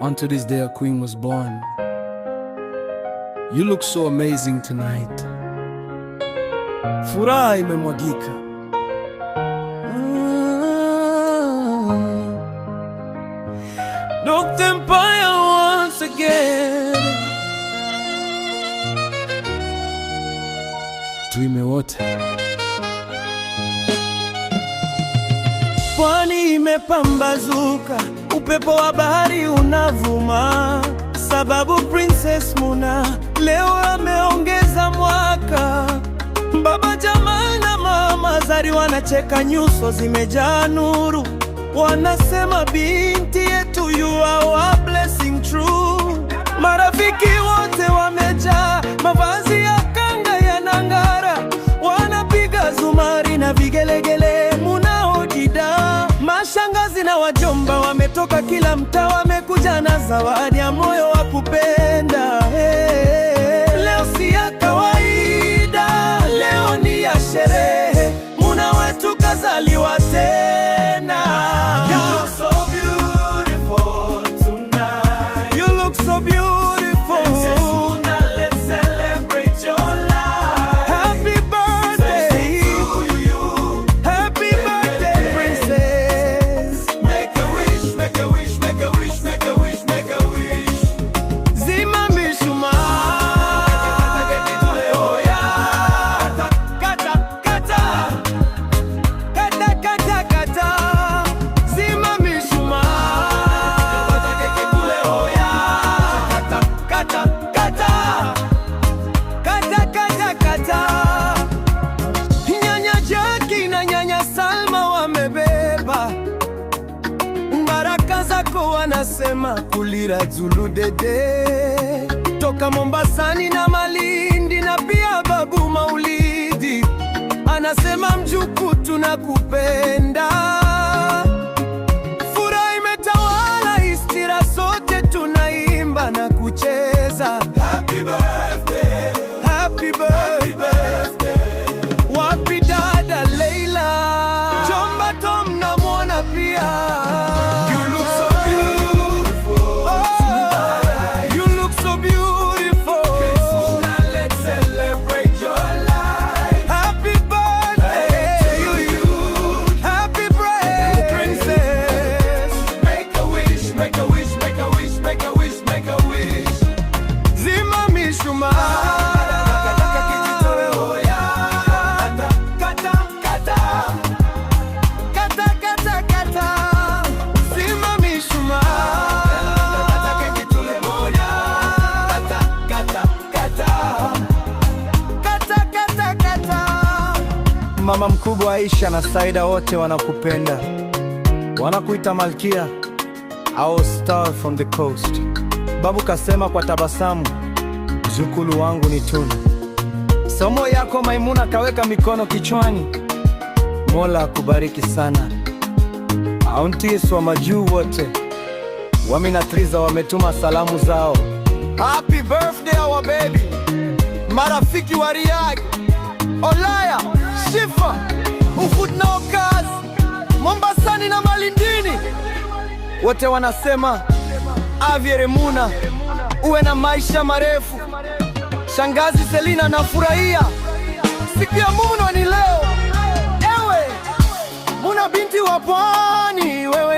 Onto this day a queen was born. You look so amazing tonight. Furaha imemwagika. Dr. Empire once again. Tuime wote. Pwani imepambazuka, upepo wa bahari unavuma, sababu Princess Muna leo ameongeza mwaka. Baba Jamal na Mama Zari wanacheka, nyuso zimejaa nuru, wanasema binti yetu, you are our blessing true. Marafiki wote wamejaa, mavazi ya kanga yanang'ara, wanapiga zumari na vigelegele, munaojida. Mashangazi na wajomba wametoka kila mtaa, wamekuja na zawadi ya moyo wa kupenda. Leo si ya kawaida, leo ni ya sherehe, Muna wetu kazaliwa tena. You look so beautiful tonight. You look so beautiful. Princess Muna, let's celebrate your life. Happy birthday to you. Happy birthday, princess. Make a wish, make a wish, make a wish, make a wish, make a wish. Zima mishumaa. Wanasema kulira Zulu dede, toka Mombasani na Malindi na pia Babu Maulidi anasema mjuku, tunakupenda. Furaha imetawala istira, sote tunaimba na kucheza. Happy birthday, happy birthday. Wapi dada Leila, Jomba Tom namwona pia. Mama mkubwa Aisha na Saida wote wanakupenda, wanakuita Malkia au Star from the Coast. Babu kasema kwa tabasamu, mjukulu wangu ni tunu. Somo yako Maimuna kaweka mikono kichwani, Mola akubariki sana. Aunties wa majuu wote, waminatriza wametuma salamu zao. Happy birthday our baby. Marafiki wa Riyadh, Olaya, Shifa, Ufud na Okaz, Mombasani na Malindini, wote wanasema Avyere Muna, uwe na maisha marefu. Shangazi Selina nafurahia, siku ya Muna ni leo. Ewe Muna binti wa pwani, wewe